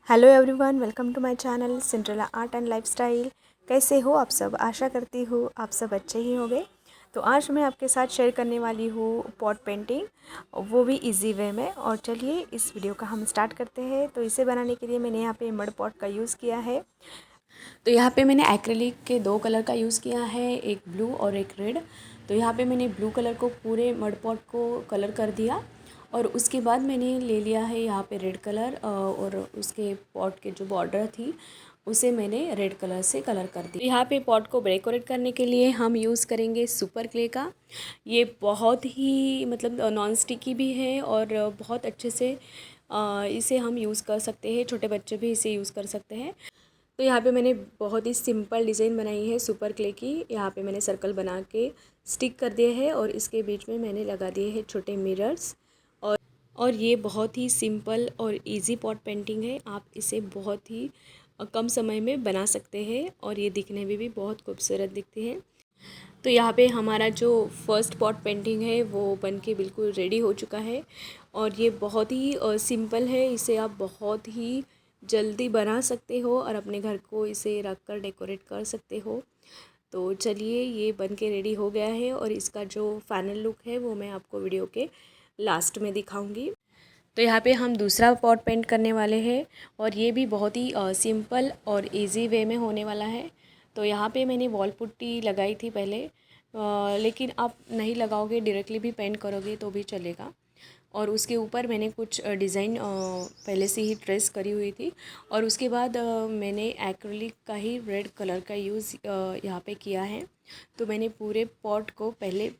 Hello everyone, welcome to my channel Cinderella art and lifestyle. कैसे हो आप सब? आशा करती हूँ आप सब अच्छे ही होंगे। तो आज मैं आपके साथ शेयर करने वाली हूँ पॉट पेंटिंग, वो भी इजी वे में। और चलिए इस वीडियो का हम स्टार्ट करते हैं। तो इसे बनाने के लिए मैंने यहाँ पे मड पॉट का यूज़ किया है। तो यहाँ पे मैंने एक्रेलिक के 2 कलर का यूज़ किया है, एक ब्लू और एक रेड। तो यहाँ पे मैंने ब्लू कलर को पूरे मड पॉट को कलर कर दिया और उसके बाद मैंने ले लिया है यहाँ पे रेड कलर और उसके पॉट के जो बॉर्डर थी उसे मैंने रेड कलर से कलर कर दिया। यहाँ पे पॉट को डेकोरेट करने के लिए हम यूज़ करेंगे सुपर क्ले का। ये बहुत ही मतलब नॉन स्टिकी भी है और बहुत अच्छे से इसे हम यूज़ कर सकते हैं। छोटे बच्चे भी इसे यूज़ कर सकते हैं। तो यहाँ पे मैंने बहुत ही सिंपल डिज़ाइन बनाई है सुपर क्ले की। यहाँ पे मैंने सर्कल बना के स्टिक कर दिए है और इसके बीच में मैंने लगा दिए हैं छोटे मिरर्स। और ये बहुत ही सिंपल और इजी पॉट पेंटिंग है। आप इसे बहुत ही कम समय में बना सकते हैं और ये दिखने में भी बहुत खूबसूरत दिखती है। तो यहाँ पे हमारा जो फर्स्ट पॉट पेंटिंग है वो बन के बिल्कुल रेडी हो चुका है और ये बहुत ही सिंपल है। इसे आप बहुत ही जल्दी बना सकते हो और अपने घर को इसे रख कर डेकोरेट कर सकते हो। तो चलिए ये बन के रेडी हो गया है और इसका जो फाइनल लुक है वो मैं आपको वीडियो के लास्ट में दिखाऊंगी। तो यहाँ पे हम दूसरा पॉट पेंट करने वाले हैं और ये भी बहुत ही सिंपल और इजी वे में होने वाला है। तो यहाँ पे मैंने वॉल पुट्टी लगाई थी पहले, लेकिन आप नहीं लगाओगे, डायरेक्टली भी पेंट करोगे तो भी चलेगा। और उसके ऊपर मैंने कुछ डिज़ाइन पहले से ही ट्रेस करी हुई थी और उसके बाद मैंने एक्रेलिक का ही रेड कलर का यूज़ यहाँ पे किया है। तो मैंने पूरे पॉट को पहले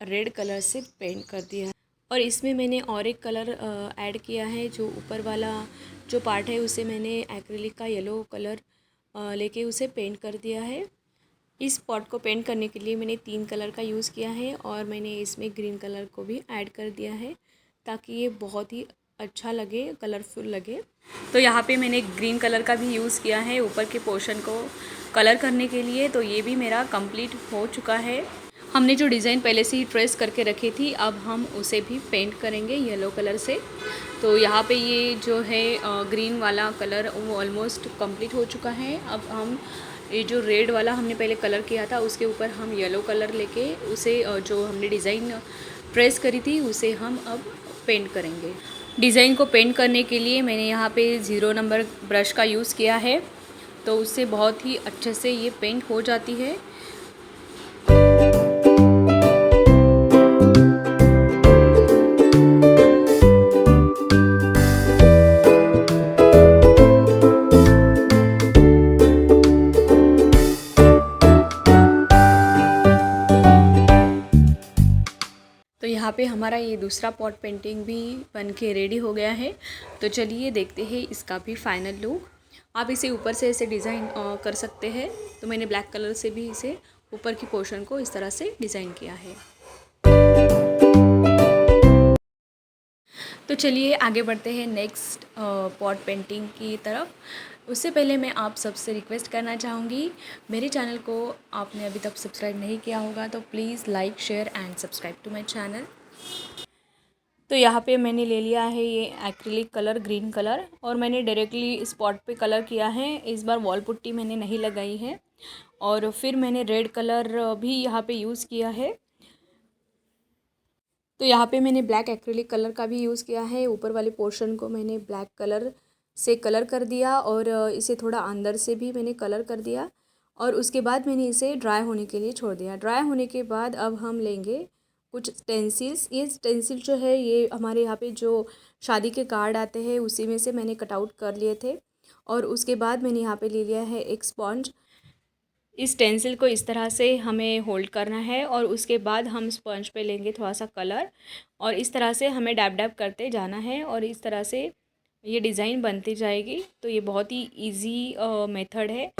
रेड कलर से पेंट कर दिया है और इसमें मैंने और एक कलर ऐड किया है। जो ऊपर वाला जो पार्ट है उसे मैंने एक्रेलिक का येलो कलर लेके उसे पेंट कर दिया है। इस पॉट को पेंट करने के लिए मैंने 3 कलर का यूज़ किया है और मैंने इसमें ग्रीन कलर को भी ऐड कर दिया है ताकि ये बहुत ही अच्छा लगे, कलरफुल लगे। तो यहाँ पे मैंने ग्रीन कलर का भी यूज़ किया है ऊपर के पोर्शन को कलर करने के लिए। तो ये भी मेरा कंप्लीट हो चुका है। हमने जो डिज़ाइन पहले से ही ट्रेस करके रखी थी, अब हम उसे भी पेंट करेंगे येलो कलर से। तो यहाँ पे ये जो है ग्रीन वाला कलर वो ऑलमोस्ट कंप्लीट हो चुका है। अब हम ये जो रेड वाला हमने पहले कलर किया था उसके ऊपर हम येलो कलर लेके उसे जो हमने डिज़ाइन ट्रेस करी थी उसे हम अब पेंट करेंगे। डिज़ाइन को पेंट करने के लिए मैंने यहाँ पे 0 नंबर ब्रश का यूज़ किया है, तो उससे बहुत ही अच्छे से ये पेंट हो जाती है। तो यहाँ पे हमारा ये दूसरा पॉट पेंटिंग भी बन के रेडी हो गया है। तो चलिए देखते हैं इसका भी फाइनल लुक। आप इसे ऊपर से ऐसे डिज़ाइन कर सकते हैं। तो मैंने ब्लैक कलर से भी इसे ऊपर की पोर्शन को इस तरह से डिज़ाइन किया है। तो चलिए आगे बढ़ते हैं नेक्स्ट पॉट पेंटिंग की तरफ। उससे पहले मैं आप सबसे रिक्वेस्ट करना चाहूँगी, मेरे चैनल को आपने अभी तक सब्सक्राइब नहीं किया होगा तो please like share and subscribe to my channel. तो यहाँ पे मैंने ले लिया है ये एक्रिलिक कलर ग्रीन कलर और मैंने डायरेक्टली स्पॉट पे कलर किया है। इस बार वॉल पुट्टी मैंने नहीं लगाई है और फिर मैंने रेड कलर भी यहाँ पे यूज़ किया है। तो यहाँ पे मैंने ब्लैक एक्रिलिक कलर का भी यूज़ किया है। ऊपर वाले पोर्शन को मैंने ब्लैक कलर से कलर कर दिया और इसे थोड़ा अंदर से भी मैंने कलर कर दिया और उसके बाद मैंने इसे ड्राई होने के लिए छोड़ दिया। ड्राई होने के बाद अब हम लेंगे कुछ स्टेंसिल्स। ये स्टेंसिल जो है ये हमारे यहाँ पे जो शादी के कार्ड आते हैं उसी में से मैंने कट आउट कर लिए थे और उसके बाद मैंने यहाँ पे ले लिया है एक स्पॉन्ज। इस स्टेंसिल को इस तरह से हमें होल्ड करना है और उसके बाद हम स्पंज पे लेंगे थोड़ा सा कलर और इस तरह से हमें डैब डैब करते जाना है और इस तरह से ये डिज़ाइन बनती जाएगी। तो ये बहुत ही इजी मेथड है।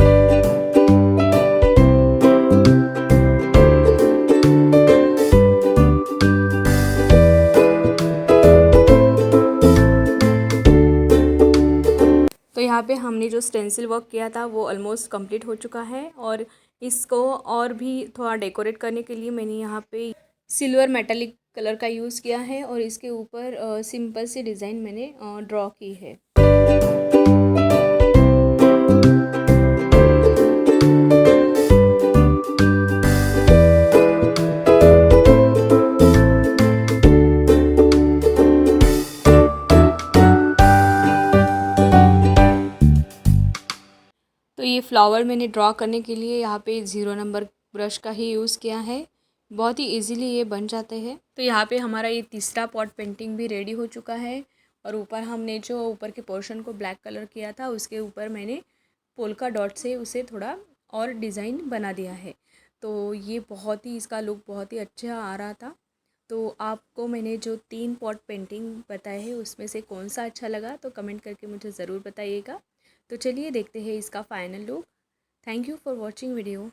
तो यहाँ पे हमने जो स्टेंसिल वर्क किया था वो ऑलमोस्ट कंप्लीट हो चुका है और इसको और भी थोड़ा डेकोरेट करने के लिए मैंने यहाँ पे सिल्वर मेटालिक कलर का यूज़ किया है और इसके ऊपर सिंपल सी डिज़ाइन मैंने ड्रॉ की है। फ्लावर मैंने ड्रॉ करने के लिए यहाँ पे 0 नंबर ब्रश का ही यूज़ किया है। बहुत ही इजीली ये बन जाते हैं। तो यहाँ पे हमारा ये तीसरा पॉट पेंटिंग भी रेडी हो चुका है। और ऊपर हमने जो ऊपर के पोर्शन को ब्लैक कलर किया था उसके ऊपर मैंने पोल्का डॉट से उसे थोड़ा और डिज़ाइन बना दिया है। तो ये बहुत ही, इसका लुक बहुत ही अच्छा आ रहा था। तो आपको मैंने जो 3 पॉट पेंटिंग बताए हैं उसमें से कौन सा अच्छा लगा तो कमेंट करके मुझे ज़रूर बताइएगा। तो चलिए देखते हैं इसका final look. Thank you for watching video.